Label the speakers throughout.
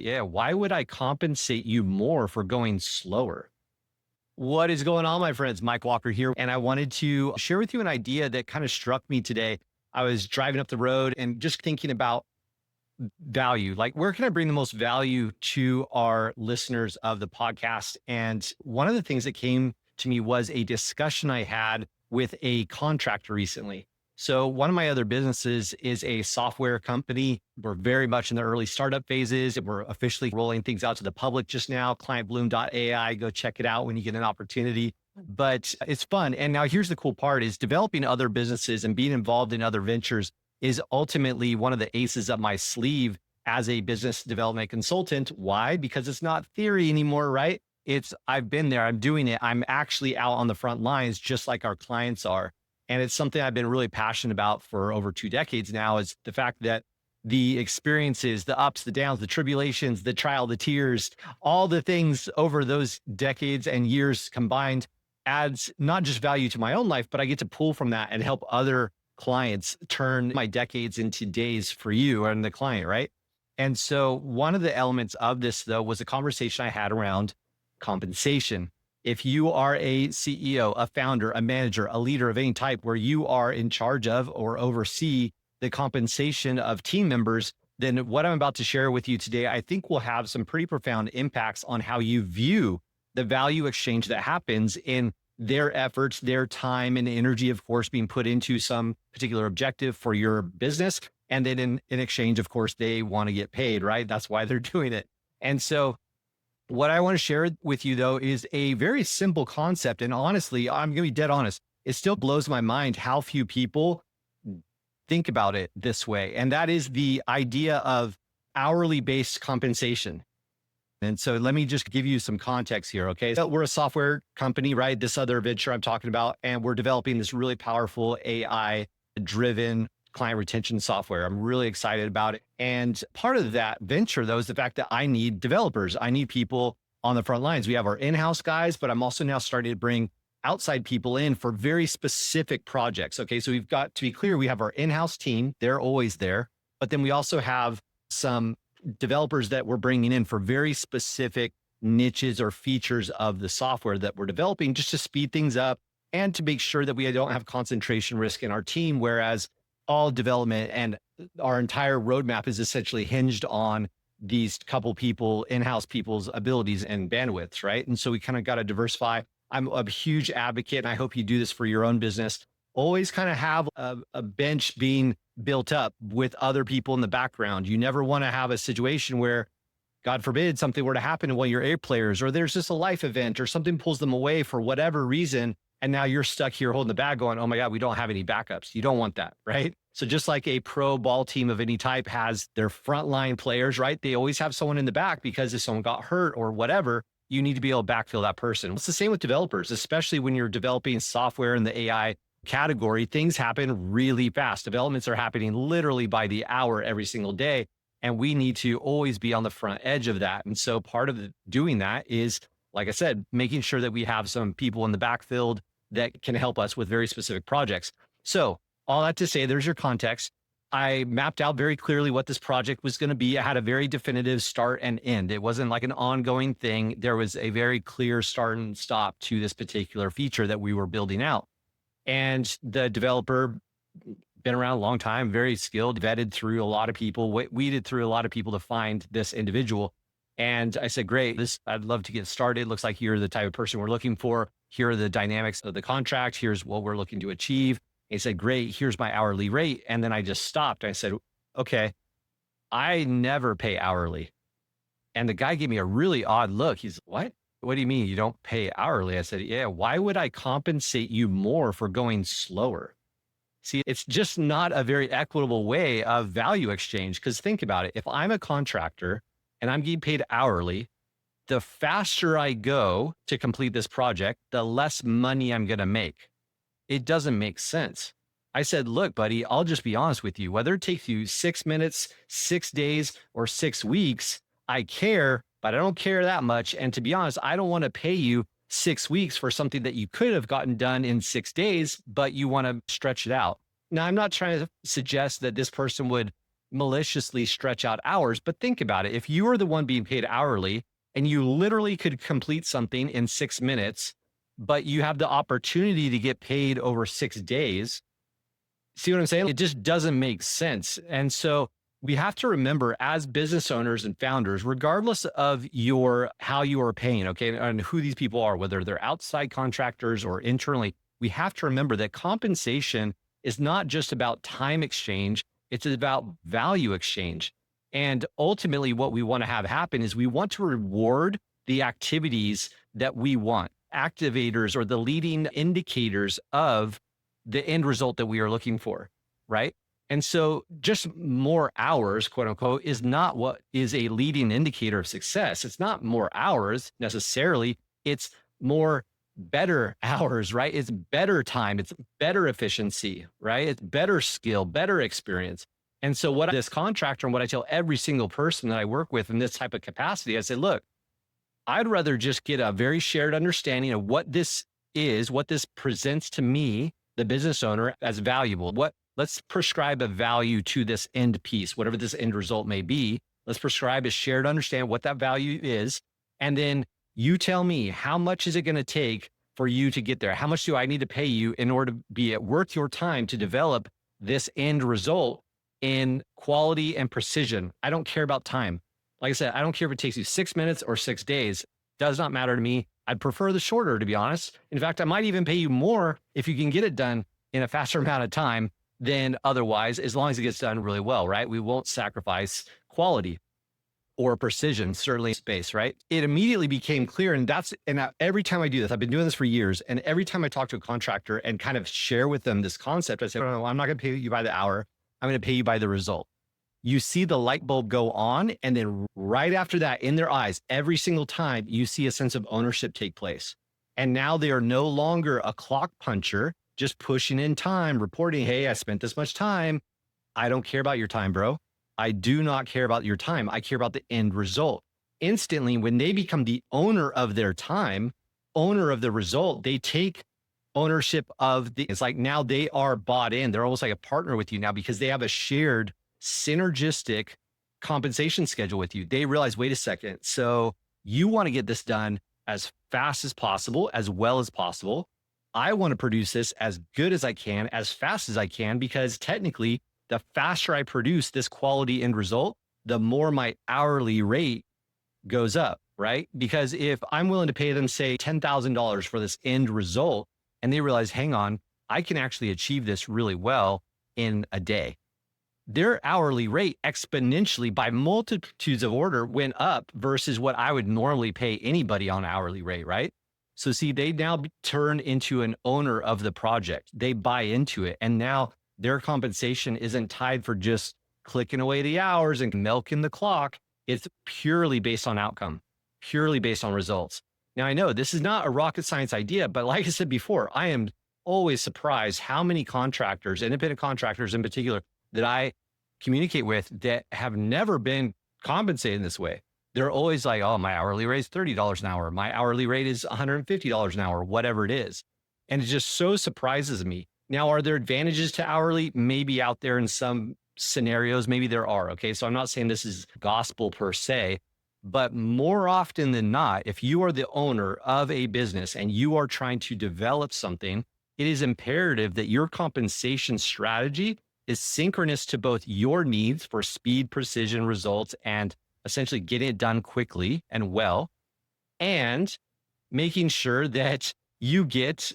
Speaker 1: Yeah, why would I compensate you more for going slower? What is going on, my friends? Mike Walker here. And I wanted to share with you an idea that kind of struck me today. I was driving up the road and just thinking about value. Like, where can I bring the most value to our listeners of the podcast? And one of the things that came to me was a discussion I had with a contractor recently. So, one of my other businesses is a software company. We're very much in the early startup phases. We're officially rolling things out to the public just now. Clientbloom.ai. Go check it out when you get an opportunity. But it's fun. And now here's the cool part is developing other businesses and being involved in other ventures is ultimately one of the aces up my sleeve as a business development consultant. Why? Because it's not theory anymore, right? I've been there, I'm doing it. I'm actually out on the front lines, just like our clients are. And it's something I've been really passionate about for over 2 decades now is the fact that the experiences, the ups, the downs, the tribulations, the trial, the tears, all the things over those decades and years combined adds not just value to my own life, but I get to pull from that and help other clients turn my decades into days for you and the client, right? And so one of the elements of this, though, was a conversation I had around compensation. If you are a CEO, a founder, a manager, a leader of any type where you are in charge of or oversee the compensation of team members, then what I'm about to share with you today, I think will have some pretty profound impacts on how you view the value exchange that happens in their efforts, their time and energy, of course, being put into some particular objective for your business. And then in exchange, of course, they want to get paid, right? That's why they're doing it. And so what I want to share with you, though, is a very simple concept. And honestly, I'm going to be dead honest. It still blows my mind how few people think about it this way. And that is the idea of hourly based compensation. And so let me just give you some context here. Okay. So we're a software company, right? This other venture I'm talking about, and we're developing this really powerful AI driven client retention software. I'm really excited about it. And part of that venture, though, is the fact that I need developers. I need people on the front lines. We have our in-house guys, but I'm also now starting to bring outside people in for very specific projects. Okay. So we've got to be clear, we have our in-house team. They're always there. But then we also have some developers that we're bringing in for very specific niches or features of the software that we're developing just to speed things up and to make sure that we don't have concentration risk in our team. Whereas all development and our entire roadmap is essentially hinged on these couple people, in-house people's abilities and bandwidths, right? And so we kind of got to diversify. I'm a huge advocate, and I hope you do this for your own business. Always kind of have a bench being built up with other people in the background. You never want to have a situation where, God forbid, something were to happen to one of your A players, or there's just a life event or something pulls them away for whatever reason. And now you're stuck here holding the bag going, oh my God, we don't have any backups. You don't want that, right? So just like a pro ball team of any type has their frontline players, right? They always have someone in the back because if someone got hurt or whatever, you need to be able to backfill that person. It's the same with developers, especially when you're developing software in the AI category. Things happen really fast. Developments are happening literally by the hour every single day. And we need to always be on the front edge of that. And so part of doing that is, like I said, making sure that we have some people in the backfield that can help us with very specific projects. So all that to say, there's your context. I mapped out very clearly what this project was going to be. I had a very definitive start and end. It wasn't like an ongoing thing. There was a very clear start and stop to this particular feature that we were building out. And the developer, been around a long time, very skilled, vetted through a lot of people, weeded through a lot of people to find this individual. And I said, great, I'd love to get started. Looks like you're the type of person we're looking for. Here are the dynamics of the contract. Here's what we're looking to achieve. He said, great, here's my hourly rate. And then I just stopped. I said, okay, I never pay hourly. And the guy gave me a really odd look. He's, what? What do you mean you don't pay hourly? I said, yeah, why would I compensate you more for going slower? See, it's just not a very equitable way of value exchange. Because think about it. If I'm a contractor and I'm getting paid hourly, the faster I go to complete this project, the less money I'm going to make. It doesn't make sense. I said, look, buddy, I'll just be honest with you. Whether it takes you 6 minutes, 6 days, or 6 weeks, I care, but I don't care that much. And to be honest, I don't want to pay you 6 weeks for something that you could have gotten done in 6 days, but you want to stretch it out. Now, I'm not trying to suggest that this person would maliciously stretch out hours. But think about it. If you are the one being paid hourly and you literally could complete something in 6 minutes, but you have the opportunity to get paid over 6 days, see what I'm saying? It just doesn't make sense. And so we have to remember as business owners and founders, regardless of your how you are paying, okay, and who these people are, whether they're outside contractors or internally, we have to remember that compensation is not just about time exchange, it's about value exchange. And ultimately, what we want to have happen is we want to reward the activities that we want, activators or the leading indicators of the end result that we are looking for, right? And so just more hours, quote unquote, is not what is a leading indicator of success. It's not more hours necessarily. It's more better hours, right? It's better time. It's better efficiency, right? It's better skill, better experience. And so what this contractor and what I tell every single person that I work with in this type of capacity, I say, look, I'd rather just get a very shared understanding of what this is, what this presents to me, the business owner, as valuable. Let's prescribe a value to this end piece, whatever this end result may be. Let's prescribe a shared understanding what that value is. And then you tell me, how much is it going to take for you to get there? How much do I need to pay you in order to be it worth your time to develop this end result in quality and precision? I don't care about time. Like I said, I don't care if it takes you 6 minutes or 6 days. Does not matter to me. I'd prefer the shorter, to be honest. In fact, I might even pay you more if you can get it done in a faster amount of time than otherwise, as long as it gets done really well, right? We won't sacrifice quality or precision, certainly space, right? It immediately became clear. And every time I do this, I've been doing this for years. And every time I talk to a contractor and kind of share with them this concept, I say, no, I'm not going to pay you by the hour. I'm going to pay you by the result. You see the light bulb go on. And then right after that, in their eyes, every single time you see a sense of ownership take place. And now they are no longer a clock puncher, just pushing in time, reporting, hey, I spent this much time. I don't care about your time, bro. I do not care about your time. I care about the end result. Instantly, when they become the owner of their time, owner of the result, they take ownership of it's like now they are bought in. They're almost like a partner with you now because they have a shared synergistic compensation schedule with you. They realize, wait a second. So you want to get this done as fast as possible, as well as possible. I want to produce this as good as I can, as fast as I can, because technically, the faster I produce this quality end result, the more my hourly rate goes up, right? Because if I'm willing to pay them, say, $10,000 for this end result, and they realize, hang on, I can actually achieve this really well in a day, their hourly rate exponentially by multitudes of order went up versus what I would normally pay anybody on hourly rate, right? So see, they now turn into an owner of the project. They buy into it. And now their compensation isn't tied for just clicking away the hours and milking the clock. It's purely based on outcome, purely based on results. Now, I know this is not a rocket science idea, but like I said before, I am always surprised how many contractors, independent contractors in particular, that I communicate with that have never been compensated in this way. They're always like, oh, my hourly rate is $30 an hour. My hourly rate is $150 an hour, whatever it is. And it just so surprises me. Now, are there advantages to hourly? Maybe out there in some scenarios, maybe there are. Okay. So I'm not saying this is gospel per se, but more often than not, if you are the owner of a business and you are trying to develop something, it is imperative that your compensation strategy is synchronous to both your needs for speed, precision, results, and essentially getting it done quickly and well, and making sure that you get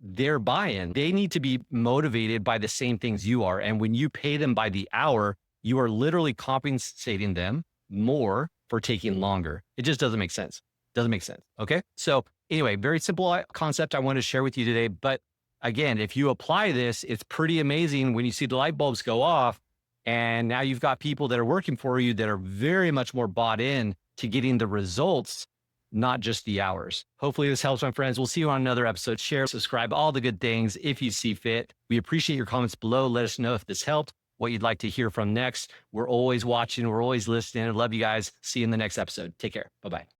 Speaker 1: their buy-in. They need to be motivated by the same things you are. And when you pay them by the hour, you are literally compensating them more for taking longer. It just doesn't make sense. Doesn't make sense. Okay. So anyway, very simple concept I want to share with you today. But again, if you apply this, it's pretty amazing when you see the light bulbs go off. And now you've got people that are working for you that are very much more bought in to getting the results, not just the hours. Hopefully this helps, my friends. We'll see you on another episode. Share, subscribe, all the good things if you see fit. We appreciate your comments below. Let us know if this helped, what you'd like to hear from next. We're always watching. We're always listening. I love you guys. See you in the next episode. Take care. Bye-bye.